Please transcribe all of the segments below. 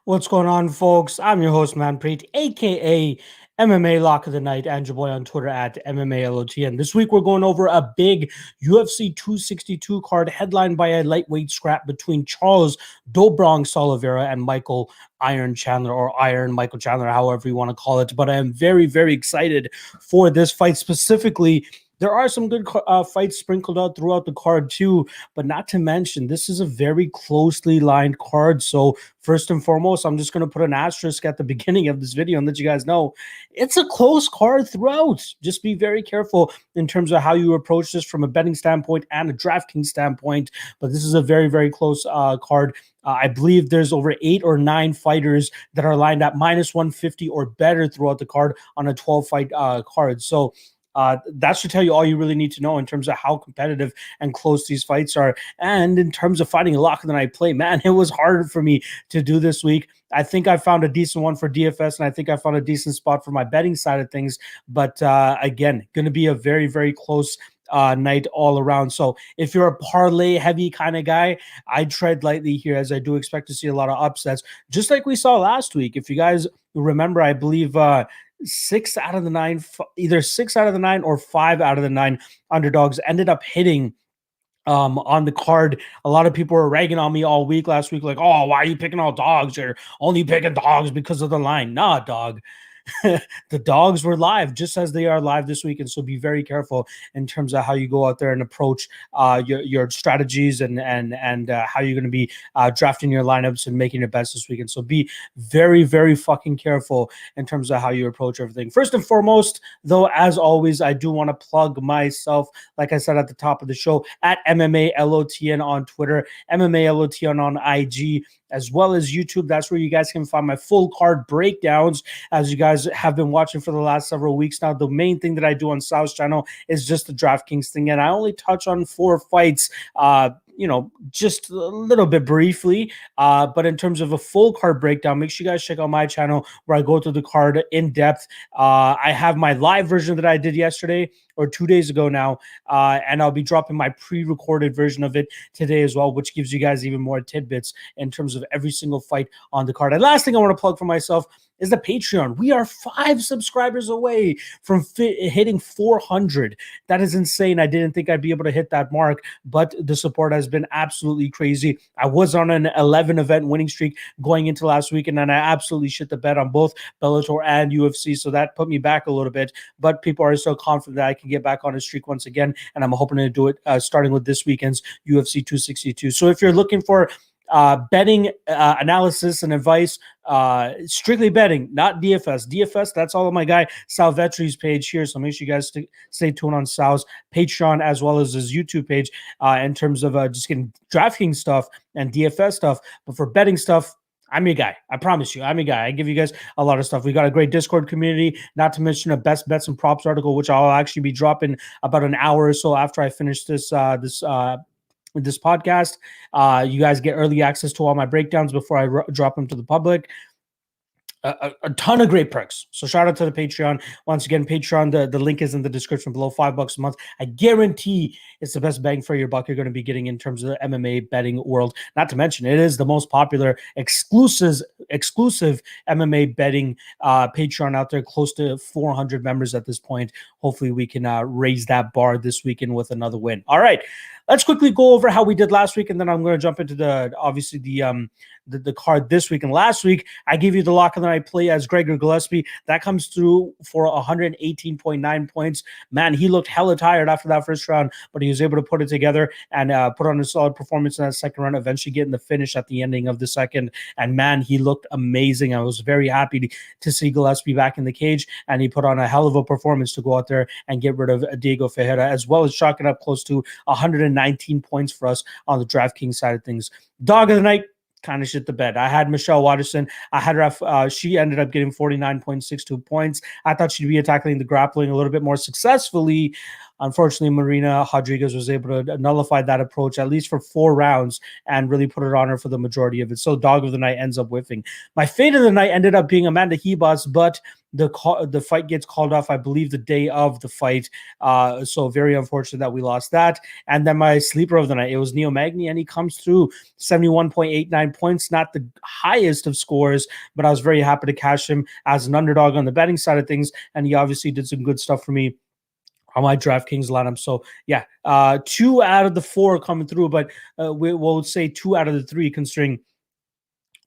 What's going on, folks? I'm your host, Manpreet, aka MMA Lock of the Night, and your boy on Twitter at MMALOT. And this week we're going over a big UFC 262 card headlined by a lightweight scrap between Charles Do Bronx Oliveira and Michael Iron Chandler, or Iron Michael Chandler, however you want to call it. But I am very, very excited for this fight specifically. There are some good fights sprinkled out throughout the card too, but not to mention, this is a very closely lined card. So first and foremost, I'm just going to put an asterisk at the beginning of this video and let you guys know it's a close card throughout. Just be very careful in terms of how you approach this from a betting standpoint and a DraftKings standpoint. But this is a very, very close card. I believe there's over 8 or 9 fighters that are lined at minus 150 or better throughout the card on a 12-fight card. So that should tell you all you really need to know in terms of how competitive and close these fights are. And in terms of finding a lock of the night play, man, it was hard for me to do this week. I think I found a decent one for DFS, and I think I found a decent spot for my betting side of things. But again, going to be a very, very close night all around. So if you're a parlay heavy kind of guy, I tread lightly here, as I do expect to see a lot of upsets, just like we saw last week. If you guys remember, I believe 6 out of the 9, either 6 out of the 9 or 5 out of the 9 underdogs ended up hitting on the card. A lot of people were ragging on me all week last week, like, oh, why are you picking all dogs? You're only picking dogs because of the line. Nah, dog. The dogs were live just as they are live this weekend. So be very careful in terms of how you go out there and approach your strategies and how you're going to be drafting your lineups and making your best this weekend. So be very, very fucking careful in terms of how you approach everything. First and foremost, though, as always, I do want to plug myself, like I said at the top of the show, at MMALOTN on Twitter, MMALOTN on IG, as well as YouTube. That's where you guys can find my full card breakdowns, as you guys have been watching for the last several weeks now. The main thing that I do on Sal's channel is just the DraftKings thing, and I only touch on 4 fights, just a little bit briefly. But in terms of a full card breakdown, make sure you guys check out my channel where I go through the card in depth. I have my live version that I did yesterday or 2 days ago now, and I'll be dropping my pre-recorded version of it today as well, which gives you guys even more tidbits in terms of every single fight on the card. And last thing I want to plug for myself is the Patreon. We are 5 subscribers away from hitting 400. That is insane. I didn't think I'd be able to hit that mark, but the support has been absolutely crazy. I was on an 11-event winning streak going into last week, and then I absolutely shit the bed on both Bellator and UFC, so that put me back a little bit. But people are so confident that I can get back on a streak once again, and I'm hoping to do it starting with this weekend's UFC 262. So if you're looking for betting analysis and advice, strictly betting, not DFS, that's all on my guy Sal Vetri's page here, so make sure you guys stay tuned on Sal's Patreon as well as his YouTube page in terms of just getting DraftKings stuff and DFS stuff. But for betting stuff, I'm your guy. I promise you, I'm your guy. I give you guys a lot of stuff. We got a great Discord community, not to mention a best bets and props article, which I'll actually be dropping about an hour or so after I finish this podcast. You guys get early access to all my breakdowns before I drop them to the public. A ton of great perks. So shout out to the Patreon. Once again, Patreon, the link is in the description below. $5 a month. I guarantee it's the best bang for your buck you're going to be getting in terms of the MMA betting world. Not to mention, it is the most popular exclusive MMA betting Patreon out there. Close to 400 members at this point. Hopefully we can raise that bar this weekend with another win. All right. Let's quickly go over how we did last week, and then I'm going to jump into the card this week. And last week, I gave you the lock of the night play as Gregor Gillespie. That comes through for 118.9 points. Man, he looked hella tired after that first round, but he was able to put it together and put on a solid performance in that second round, eventually getting the finish at the ending of the second. And man, he looked amazing. I was very happy to see Gillespie back in the cage, and he put on a hell of a performance to go out there and get rid of Diego Ferreira, as well as chalking up close to 119 points for us on the DraftKings side of things. Dog of the night, kind of shit the bed. I had Michelle Watterson. I had her. She ended up getting 49.62 points. I thought she'd be tackling the grappling a little bit more successfully. unfortunately, Marina Rodriguez was able to nullify that approach at least for 4 rounds and really put it on her for the majority of it. So dog of the night ends up whiffing. My fate of the night ended up being Amanda Ribas, but the fight gets called off, I believe, the day of the fight. So very unfortunate that we lost that. And then my sleeper of the night, it was Neo Magny, and he comes through 71.89 points, not the highest of scores, but I was very happy to cash him as an underdog on the betting side of things. And he obviously did some good stuff for me on my DraftKings lineup. So yeah, 2 out of the 4 coming through, but we'll say 2 out of the 3, considering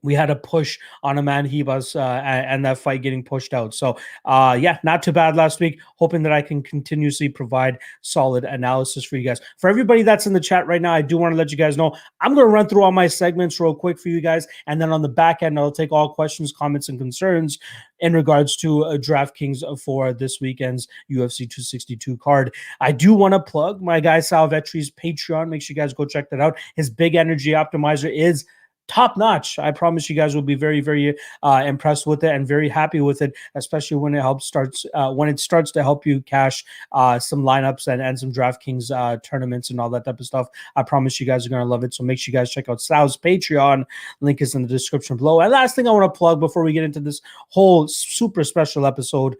we had a push on Amanda Ribas and that fight getting pushed out. So yeah, not too bad last week. Hoping that I can continuously provide solid analysis for you guys. For everybody that's in the chat right now, I do want to let you guys know I'm going to run through all my segments real quick for you guys. And then on the back end, I'll take all questions, comments, and concerns in regards to DraftKings for this weekend's UFC 262 card. I do want to plug my guy Sal Vetri's Patreon. Make sure you guys go check that out. His big energy optimizer is top notch. I promise you guys will be very, very impressed with it and very happy with it, especially when it starts to help you cash some lineups and some DraftKings tournaments and all that type of stuff. I promise you guys are going to love it. So make sure you guys check out Sal's Patreon. Link is in the description below. And last thing I want to plug before we get into this whole super special episode,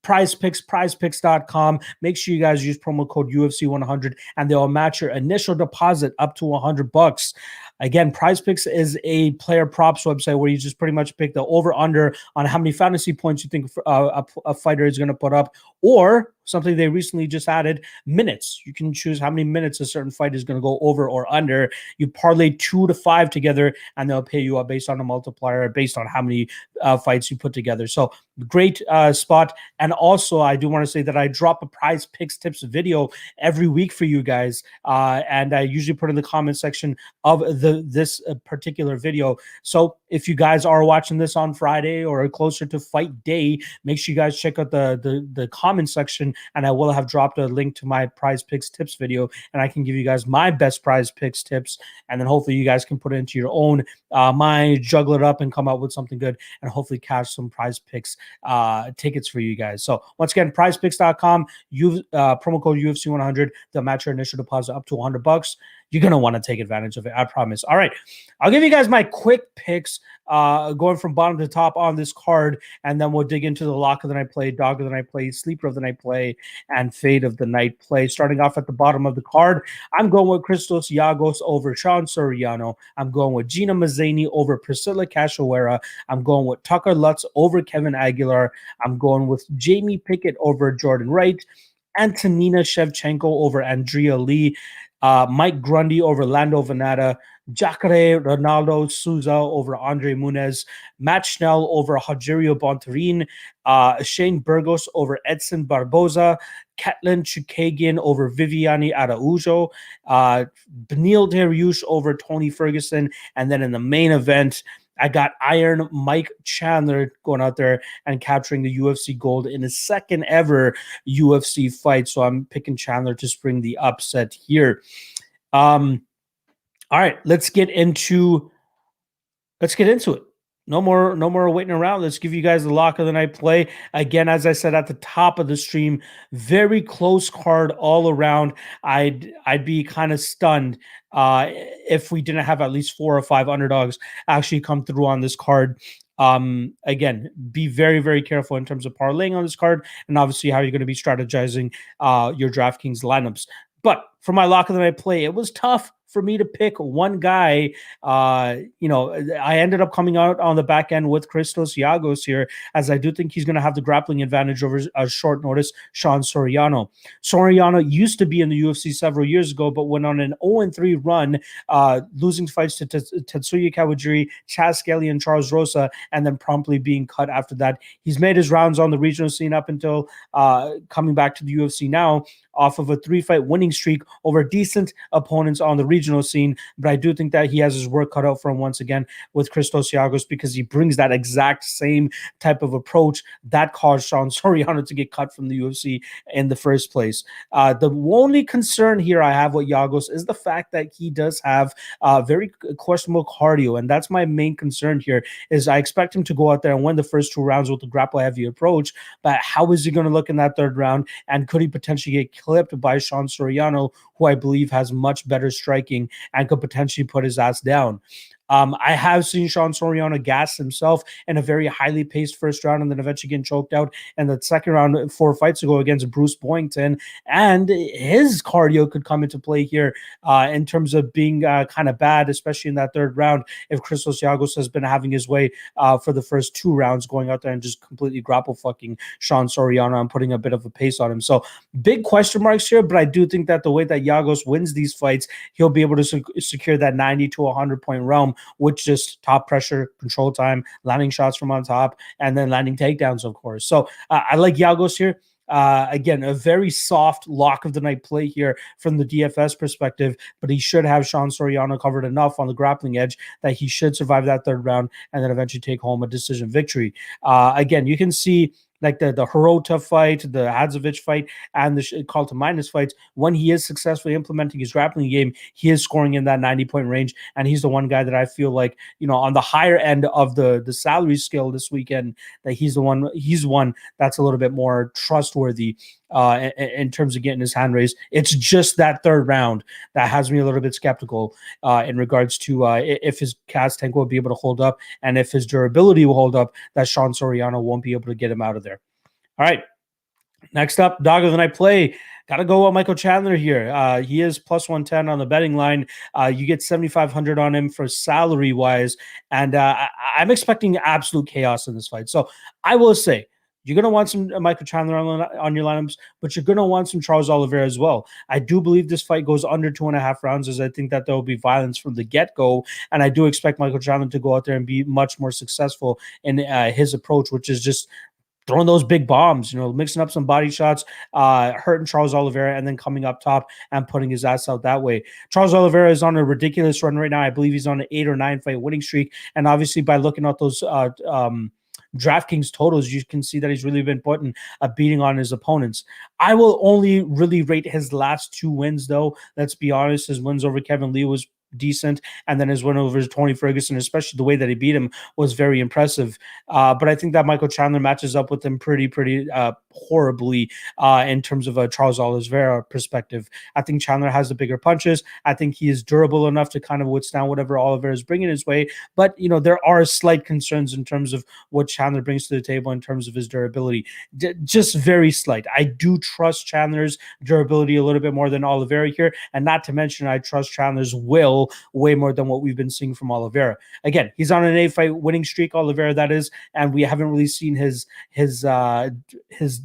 PrizePicks, prizepicks.com. Make sure you guys use promo code UFC100 and they'll match your initial deposit up to $100. Again, PrizePicks is a player props website where you just pretty much pick the over-under on how many fantasy points you think a fighter is going to put up, or something they recently just added, minutes. You can choose how many minutes a certain fight is going to go over or under. You parlay 2 to 5 together, and they'll pay you up based on a multiplier, based on how many fights you put together. So great spot. And also, I do want to say that I drop a Prize Picks Tips video every week for you guys, and I usually put in the comment section of this particular video. So if you guys are watching this on Friday or closer to fight day, make sure you guys check out the comment section, and I will have dropped a link to my Prize Picks Tips video, and I can give you guys my best Prize Picks tips, and then hopefully you guys can put it into your own mind, juggle it up, and come out with something good, and hopefully cash some Prize Picks tickets for you guys. So once again, prizepicks.com, promo code UFC100, they'll match your initial deposit up to $100. You're going to want to take advantage of it, I promise. All right, I'll give you guys my quick picks going from bottom to top on this card, and then we'll dig into the lock of the night play, dog of the night play, sleeper of the night play, and fade of the night play. Starting off at the bottom of the card, I'm going with Christos Giagos over Sean Soriano. I'm going with Gina Mazzani over Priscilla Cachoeira. I'm going with Tucker Lutz over Kevin Aguilar. I'm going with Jamie Pickett over Jordan Wright. Antonina Shevchenko over Andrea Lee. Mike Grundy over Lando Venata, Jacare Ronaldo Souza over Andre Muniz, Matt Schnell over Rogerio Bontorin, Shane Burgos over Edson Barboza, Katlyn Chukagian over Viviane Araujo, Beneil Dariush over Tony Ferguson, and then in the main event, I got Iron Mike Chandler going out there and capturing the UFC gold in his second ever UFC fight. So I'm picking Chandler to spring the upset here. All right, let's get into it. No more waiting around. Let's give you guys the lock of the night play. Again, as I said at the top of the stream, very close card all around. I'd be kind of stunned if we didn't have at least 4 or 5 underdogs actually come through on this card. Again, be very, very careful in terms of parlaying on this card, and obviously how you're going to be strategizing your DraftKings lineups. But for my lock of the night play, it was tough for me to pick one guy. I ended up coming out on the back end with Christos Giagos here, as I do think he's going to have the grappling advantage over a short notice Sean Soriano. Soriano used to be in the UFC several years ago, but went on an 0-3 run, losing fights to Tetsuya Kawajiri, Chaz Skelly, and Charles Rosa, and then promptly being cut after that. He's made his rounds on the regional scene up until coming back to the UFC now, off of a 3-fight winning streak over decent opponents on the regional scene, but I do think that he has his work cut out for him once again with Christos Giagos, because he brings that exact same type of approach that caused Sean Soriano to get cut from the UFC in the first place. The only concern here I have with Giagos is the fact that he does have very questionable cardio, and that's my main concern here. Is I expect him to go out there and win the first 2 rounds with the grapple heavy approach, but how is he going to look in that 3rd round, and could he potentially get clipped by Sean Soriano, who I believe has much better striking and could potentially put his ass down? I have seen Sean Soriano gas himself in a very highly paced first round and then eventually getting choked out in the second round 4 fights ago against Bruce Boyington. And his cardio could come into play here in terms of being kind of bad, especially in that 3rd round, if Christos Giagos has been having his way for the first 2 rounds, going out there and just completely grapple fucking Sean Soriano and putting a bit of a pace on him. So big question marks here, but I do think that the way that Giagos wins these fights, he'll be able to secure that 90 to 100 point realm with just top pressure, control time, landing shots from on top, and then landing takedowns, of course. So I like Giagos here. Again, a very soft lock of the night play here from the DFS perspective, but he should have Sean Soriano covered enough on the grappling edge that he should survive that 3rd round and then eventually take home a decision victory. Again, you can see like the Hirota fight, the Hadzovic fight, and the Carlton Minus fights, when he is successfully implementing his grappling game, he is scoring in that 90-point range, and he's the one guy that I feel like, on the higher end of the salary scale this weekend, that he's one that's a little bit more trustworthy in terms of getting his hand raised. It's just that 3rd round that has me a little bit skeptical in regards to if his cast tank will be able to hold up, and if his durability will hold up, that Sean Soriano won't be able to get him out of there. All right. Next up, dog of the night play. Got to go with Michael Chandler here. He is plus 110 on the betting line. You get 7,500 on him for salary wise. And I'm expecting absolute chaos in this fight. So I will say, you're going to want some Michael Chandler on your lineups, but you're going to want some Charles Oliveira as well. I do believe this fight goes under 2.5 rounds, as I think that there will be violence from the get-go, and I do expect Michael Chandler to go out there and be much more successful in his approach, which is just throwing those big bombs, mixing up some body shots, hurting Charles Oliveira, and then coming up top and putting his ass out that way. Charles Oliveira is on a ridiculous run right now. I believe he's on an 8 or 9 fight winning streak, and obviously by looking at those DraftKings totals, you can see that he's really been putting a beating on his opponents. I will only really rate his last 2 wins, though. Let's be honest. His wins over Kevin Lee was decent, and then his win over Tony Ferguson, especially the way that he beat him, was very impressive. But I think that Michael Chandler matches up with him pretty horribly in terms of a Charles Oliveira perspective. I think Chandler has the bigger punches. I think he is durable enough to kind of withstand whatever Oliveira is bringing his way. But there are slight concerns in terms of what Chandler brings to the table in terms of his durability. Just very slight. I do trust Chandler's durability a little bit more than Oliveira here, and not to mention I trust Chandler's will way more than what we've been seeing from Oliveira. Again, he's on an 8-fight winning streak, Oliveira, that is, and we haven't really seen his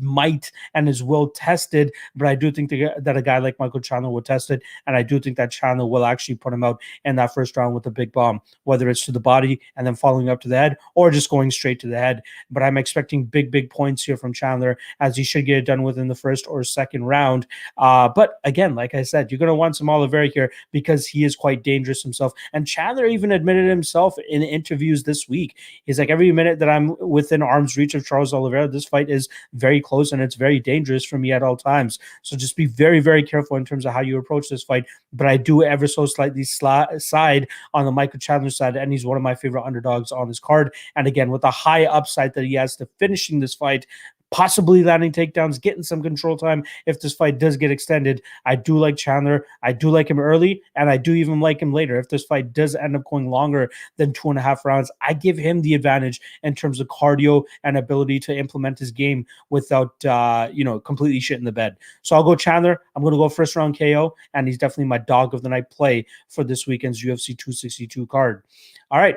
might and his will tested, but I do think that a guy like Michael Chandler will test it, and I do think that Chandler will actually put him out in that first round with a big bomb, whether it's to the body and then following up to the head, or just going straight to the head. But I'm expecting big points here from Chandler, as he should get it done within the first or second round. But again, like I said, you're going to want some Oliveira here because he is quite dangerous himself. And Chandler even admitted himself in interviews this week. He's like, every minute that I'm within arm's reach of Charles Oliveira, this fight is very close and it's very dangerous for me at all times. So just be very careful in terms of how you approach this fight. But I do ever so slightly side on the Michael Chandler side, and he's one of my favorite underdogs on this card. And again, with the high upside that he has to finishing this fight, possibly landing takedowns, getting some control time if this fight does get extended. I do like Chandler. I do like him early, and I do even like him later. If this fight does end up going longer than 2.5 rounds, I give him the advantage in terms of cardio and ability to implement his game without, completely shit in the bed. So I'll go Chandler. I'm going to go first round KO, and he's definitely my dog of the night play for this weekend's UFC 262 card. All right.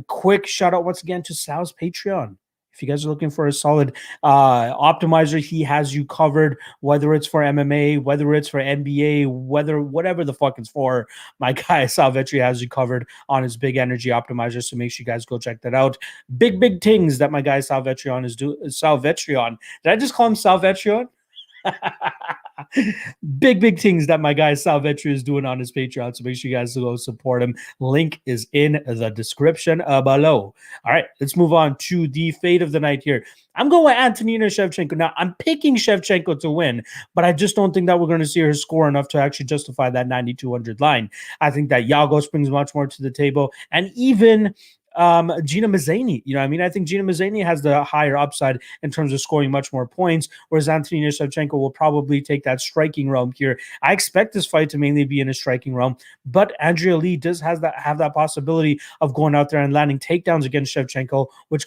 Quick shout out once again to Sal's Patreon. If you guys are looking for a solid optimizer, he has you covered, whether it's for MMA, whether it's for NBA, whatever the fuck it's for. My guy Sal Vetri has you covered on his big energy optimizer, so make sure you guys go check that out. Big things that my guy Sal Vetrion is doing. Sal Vetrion. Did I just call him Sal Vetrion? Big things that my guy Sal Vetri is doing on his Patreon. So make sure you guys go support him. Link is in the description below. All right, let's move on to the fate of the night here. I'm going with Antonina Shevchenko. Now, I'm picking Shevchenko to win, but I just don't think that we're going to see her score enough to actually justify that 9,200 line. I think that Yagos brings much more to the table, and even Gina Mazzani. You know, I mean, I think Gina Mazzani has the higher upside in terms of scoring much more points, whereas Antonina Shevchenko will probably take that striking realm here. I expect this fight to mainly be in a striking realm, but Andrea Lee does have that possibility of going out there and landing takedowns against Shevchenko, which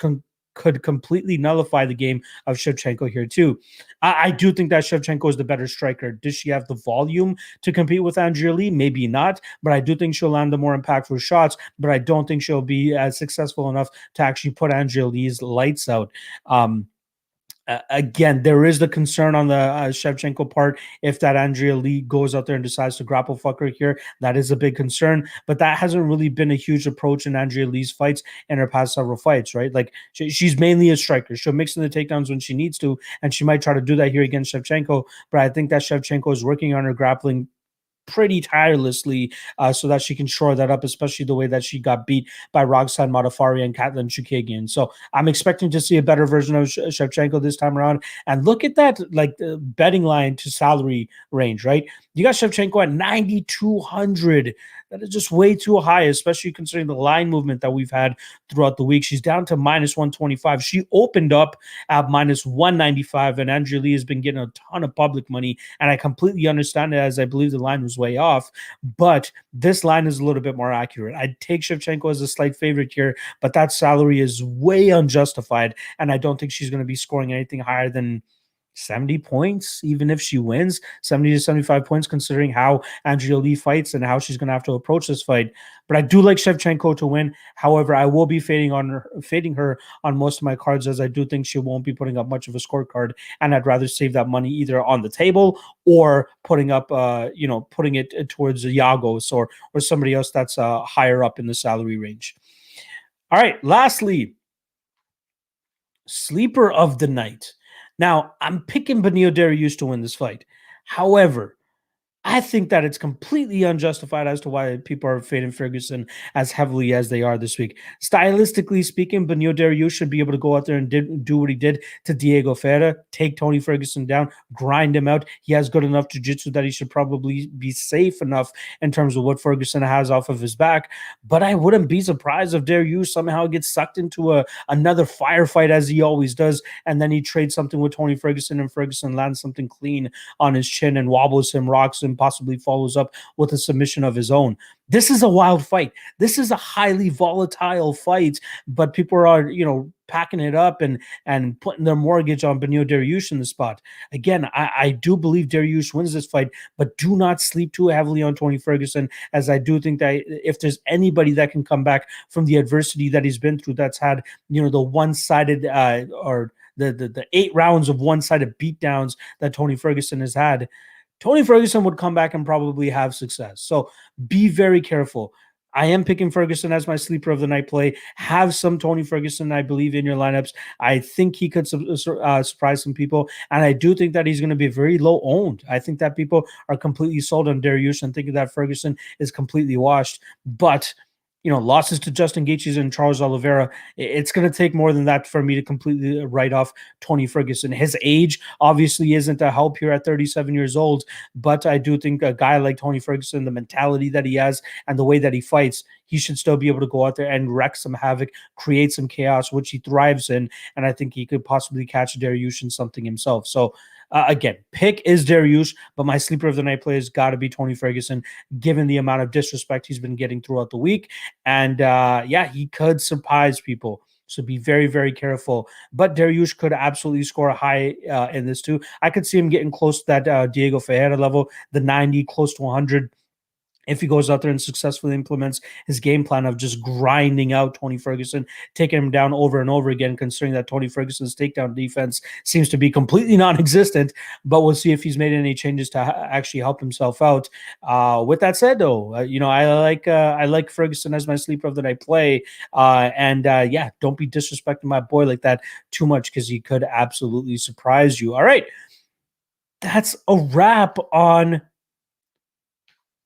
could completely nullify the game of Shevchenko here too. I do think that Shevchenko is the better striker. Does she have the volume to compete with Andrea Lee? Maybe not, but I do think she'll land the more impactful shots, but I don't think she'll be as successful enough to actually put Andrea Lee's lights out. Again, there is the concern on the Shevchenko part. If that Andrea Lee goes out there and decides to grapple fuck her here, that is a big concern. But that hasn't really been a huge approach in Andrea Lee's fights in her past several fights, right? Like she's mainly a striker. She'll mix in the takedowns when she needs to, and she might try to do that here against Shevchenko. But I think that Shevchenko is working on her grappling pretty tirelessly so that she can shore that up, especially the way that she got beat by Roxanne Modaffari and Katlyn Chookagian. So I'm expecting to see a better version of Shevchenko this time around. And look at that, like the betting line to salary range, right? You got Shevchenko at 9,200. That is just way too high, especially considering the line movement that we've had throughout the week. She's down to minus 125. She opened up at minus 195, and Andrea Lee has been getting a ton of public money, and I completely understand it, as I believe the line was way off, but this line is a little bit more accurate. I'd take Shevchenko as a slight favorite here, but that salary is way unjustified, and I don't think she's going to be scoring anything higher than 70 points, even if she wins 70 to 75 points, considering how Andrea Lee fights and how she's going to have to approach this fight. But I do like Shevchenko to win. However, I will be fading her on most of my cards, as I do think she won't be putting up much of a scorecard, and I'd rather save that money either on the table or putting up, putting it towards Yagos or somebody else that's higher up in the salary range. All right, lastly, sleeper of the night. Now, I'm picking Beneil Dariush to win this fight. However, I think that it's completely unjustified as to why people are fading Ferguson as heavily as they are this week. Stylistically speaking, Beneil Dariush should be able to go out there and do what he did to Diego Ferreira, take Tony Ferguson down, grind him out. He has good enough jiu-jitsu that he should probably be safe enough in terms of what Ferguson has off of his back. But I wouldn't be surprised if Dariush somehow gets sucked into another firefight, as he always does, and then he trades something with Tony Ferguson, and Ferguson lands something clean on his chin and wobbles him, rocks him, possibly follows up with a submission of his own. This is a wild fight. This is a highly volatile fight, but people are, packing it up and putting their mortgage on Beneil Dariush in the spot. Again, I do believe Dariush wins this fight, but do not sleep too heavily on Tony Ferguson, as I do think that if there's anybody that can come back from the adversity that he's been through, that's had, the one-sided or the 8 rounds of one-sided beatdowns that Tony Ferguson has had, Tony Ferguson would come back and probably have success. So be very careful. I am picking Ferguson as my sleeper of the night play. Have some Tony Ferguson, I believe, in your lineups. I think he could surprise some people, and I do think that he's going to be very low owned. I think that people are completely sold on Dariush and thinking that Ferguson is completely washed. But losses to Justin Gaethje and Charles Oliveira, it's going to take more than that for me to completely write off Tony Ferguson. His age obviously isn't a help here at 37 years old, but I do think a guy like Tony Ferguson, the mentality that he has and the way that he fights, he should still be able to go out there and wreak some havoc, create some chaos, which he thrives in, and I think he could possibly catch Dariush in something himself. So again, pick is Dariush, but my sleeper of the night play has got to be Tony Ferguson, given the amount of disrespect he's been getting throughout the week. And he could surprise people. So be very, very careful. But Dariush could absolutely score high in this too. I could see him getting close to that Diego Ferreira level, the 90, close to 100. If he goes out there and successfully implements his game plan of just grinding out Tony Ferguson, taking him down over and over again, considering that Tony Ferguson's takedown defense seems to be completely non-existent, but we'll see if he's made any changes to actually help himself out. With that said, though, I like Ferguson as my sleeper of the night play, don't be disrespecting my boy like that too much, because he could absolutely surprise you. All right. that's a wrap on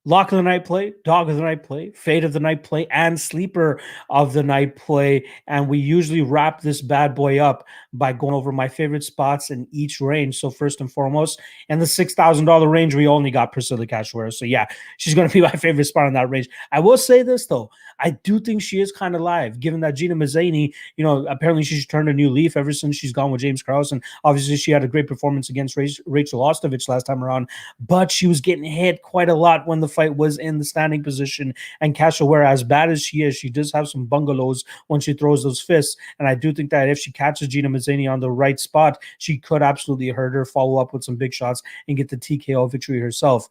Lock of the Night play, Dog of the Night play, Fade of the Night play, and Sleeper of the Night play. And we usually wrap this bad boy up by going over my favorite spots in each range. So first and foremost, in the $6,000 range, we only got Priscilla Cachoeira. So yeah, she's going to be my favorite spot in that range. I will say this though. I do think she is kind of live, given that Gina Mazzani, apparently she's turned a new leaf ever since she's gone with James Krause. And obviously she had a great performance against Rachel Ostovich last time around, but she was getting hit quite a lot when the fight was in the standing position. And Cachoeira, as bad as she is, she does have some bungalows when she throws those fists. And I do think that if she catches Gina Mazzani on the right spot, she could absolutely hurt her, follow up with some big shots, and get the TKO victory herself.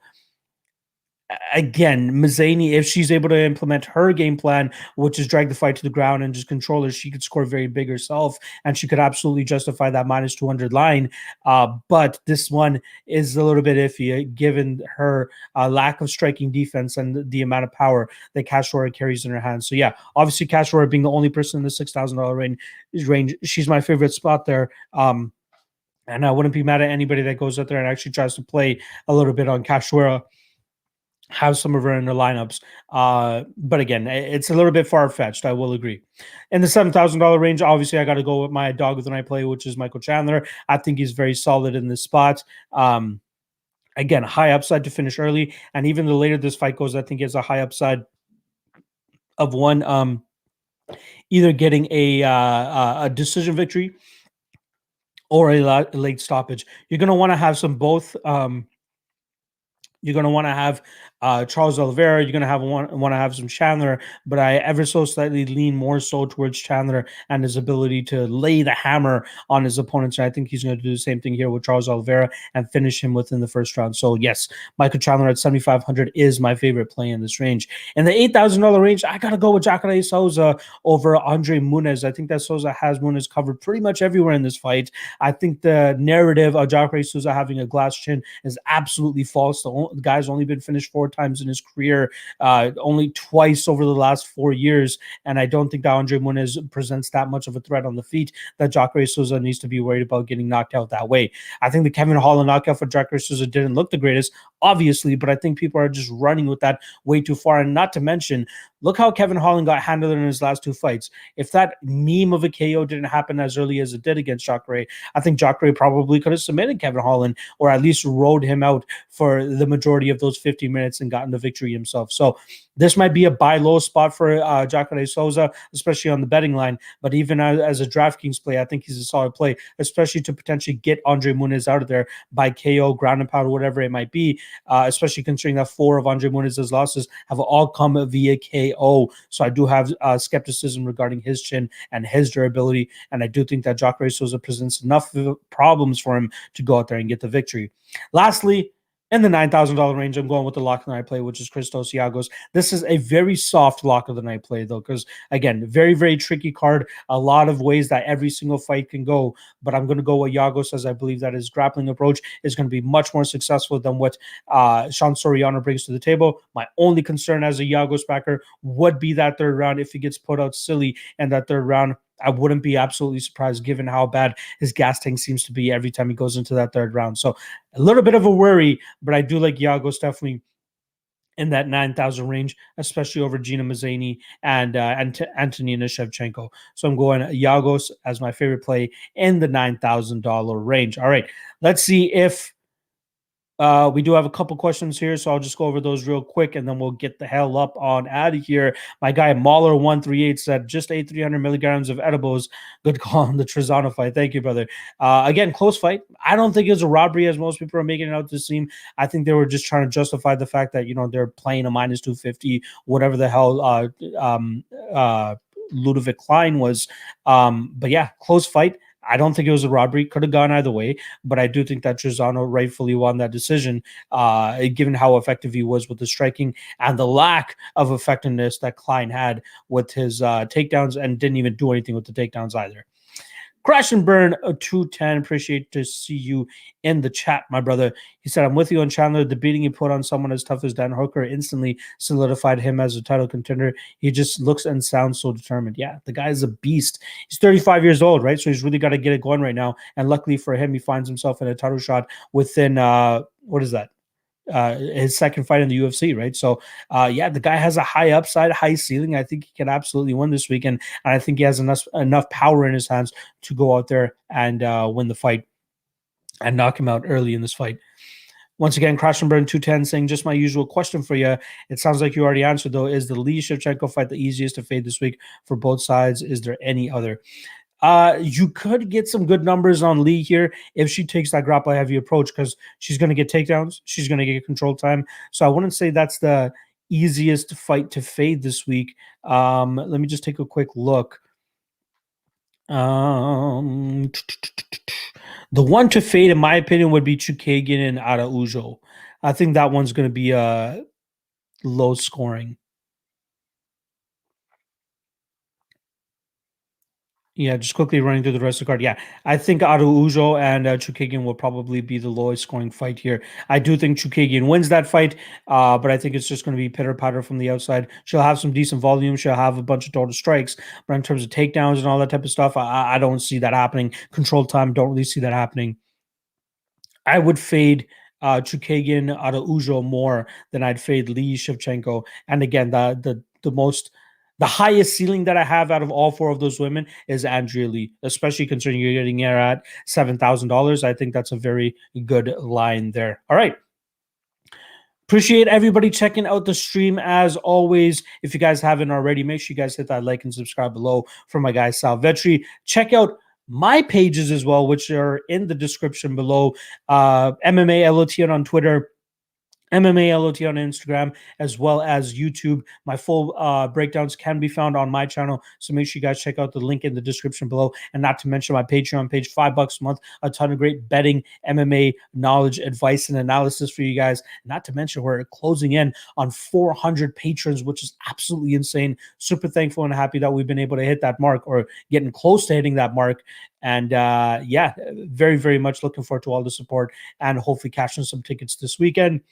Again, Mazzani, if she's able to implement her game plan, which is drag the fight to the ground and just control her, she could score very big herself, and she could absolutely justify that minus 200 line. But this one is a little bit iffy, given her lack of striking defense and the amount of power that Cachoeira carries in her hands. So yeah, obviously Cachoeira being the only person in the $6,000 range, she's my favorite spot there. And I wouldn't be mad at anybody that goes out there and actually tries to play a little bit on Cachoeira, have some of her in the lineups. But again, it's a little bit far-fetched, I will agree. In the $7,000 range, obviously, I got to go with my dog of the night play, which is Michael Chandler. I think he's very solid in this spot. Again, high upside to finish early. And even the later this fight goes, I think he has a high upside of one, either getting a decision victory or a late stoppage. You're going to want to have some both. You're going to want to have Charles Oliveira. You're going to want to have some Chandler, but I ever so slightly lean more so towards Chandler and his ability to lay the hammer on his opponents. And I think he's going to do the same thing here with Charles Oliveira and finish him within the first round. So yes, Michael Chandler at 7,500 is my favorite play in this range. In the $8,000 range, I got to go with Jacare Souza over Andre Muniz. I think that Souza has Muniz covered pretty much everywhere in this fight. I think the narrative of Jacare Souza having a glass chin is absolutely false. The guy's only been finished 4 times in his career, only twice over the last 4 years, and I don't think that Andre Muniz presents that much of a threat on the feet that Jacare Souza needs to be worried about getting knocked out that way. I think the Kevin Holland knockout for Jacare Souza didn't look the greatest, obviously, but I think people are just running with that way too far. And not to mention, look how Kevin Holland got handled in his last 2 fights. If that meme of a KO didn't happen as early as it did against Jacare, I think Jacare probably could have submitted Kevin Holland, or at least rode him out for the majority of those 50 minutes and gotten the victory himself. So this might be a buy low spot for Jacare Souza, especially on the betting line. But even as a DraftKings play, I think he's a solid play, especially to potentially get Andre Muniz out of there by KO, ground and pound, whatever it might be, especially considering that 4 of Andre Muniz's losses have all come via KO. So I do have skepticism regarding his chin and his durability, and I do think that Jacare Souza presents enough problems for him to go out there and get the victory. Lastly, in the $9,000 range, I'm going with the lock of the night play, which is Christos Giagos. This is a very soft lock of the night play, though, because, again, very, very tricky card. A lot of ways that every single fight can go, but I'm going to go with Giagos, as I believe that his grappling approach is going to be much more successful than what Sean Soriano brings to the table. My only concern as a Giagos backer would be that third round. If he gets put out silly in that third round, I wouldn't be absolutely surprised given how bad his gas tank seems to be every time he goes into that third round. So a little bit of a worry, but I do like Giagos definitely in that 9,000 range, especially over Gina Mazzani and Antonina Shevchenko. So I'm going Giagos as my favorite play in the $9,000 range. All right, let's see if we do have a couple questions here, so I'll just go over those real quick, and then we'll get the hell up on out of here. My guy Mahler138 said, just ate 300 milligrams of edibles. Good call on the Trezano fight. Thank you, brother. Again, close fight. I don't think it was a robbery, as most people are making it out to seem. I think they were just trying to justify the fact that, they're playing a minus 250, whatever the hell Ludovic Klein was. But yeah, close fight. I don't think it was a robbery. Could have gone either way, but I do think that Trezano rightfully won that decision, given how effective he was with the striking and the lack of effectiveness that Klein had with his takedowns, and didn't even do anything with the takedowns either. Crash and Burn 210. Appreciate to see you in the chat, my brother. He said, I'm with you on Chandler. The beating he put on someone as tough as Dan Hooker instantly solidified him as a title contender. He just looks and sounds so determined. Yeah, the guy is a beast. He's 35 years old, right? So he's really got to get it going right now. And luckily for him, he finds himself in a title shot within, what is that? His second fight in the UFC, right? So, yeah, the guy has a high upside, high ceiling. I think he can absolutely win this weekend, and I think he has enough power in his hands to go out there and win the fight and knock him out early in this fight. Once again, Crash and Burn 210 saying, just my usual question for you. It sounds like you already answered, though. Is the Lee Shevchenko fight the easiest to fade this week for both sides? Is there any other? You could get some good numbers on Lee here if she takes that grapple heavy approach, because she's going to get takedowns. She's going to get control time. So I wouldn't say that's the easiest fight to fade this week. Let me just take a quick look. The one to fade, in my opinion, would be Chookagian and Araujo. I think that one's going to be low scoring. Yeah, just quickly running through the rest of the card. Yeah, I think Araujo and Chookagian will probably be the lowest scoring fight here. I do think Chookagian wins that fight, but I think it's just going to be pitter-patter from the outside. She'll have some decent volume. She'll have a bunch of total strikes. But in terms of takedowns and all that type of stuff, I don't see that happening. Control time, don't really see that happening. I would fade Chookagian Araujo more than I'd fade Lee Shevchenko. And again, the highest ceiling that I have out of all four of those women is Andrea Lee, especially considering you're getting her at $7,000. I think that's a very good line there. All right. Appreciate everybody checking out the stream as always. If you guys haven't already, make sure you guys hit that like and subscribe below for my guy Sal Vetri. Check out my pages as well, which are in the description below. MMA LOTN on Twitter, MMA LOT on Instagram, as well as YouTube. My full breakdowns can be found on my channel, so make sure you guys check out the link in the description below. And not to mention my Patreon page, $5 a month, a ton of great betting, MMA knowledge, advice, and analysis for you guys. Not to mention we're closing in on 400 patrons, which is absolutely insane. Super thankful and happy that we've been able to hit that mark, or getting close to hitting that mark. And yeah, very, very much looking forward to all the support and hopefully cashing some tickets this weekend.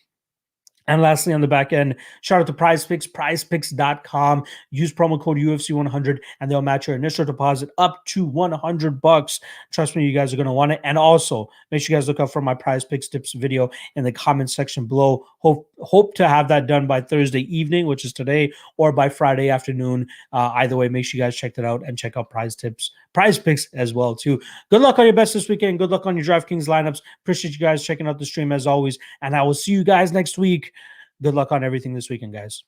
And lastly, on the back end, shout out to PrizePicks, prizepicks.com. Use promo code UFC100 and they'll match your initial deposit up to $100. Trust me, you guys are going to want it. And also, make sure you guys look out for my PrizePicks tips video in the comment section below. Hope to have that done by Thursday evening, which is today, or by Friday afternoon. Either way, make sure you guys check that out and check out PrizePicks as well, too. Good luck on your bets this weekend. Good luck on your DraftKings lineups. Appreciate you guys checking out the stream as always. And I will see you guys next week. Good luck on everything this weekend, guys.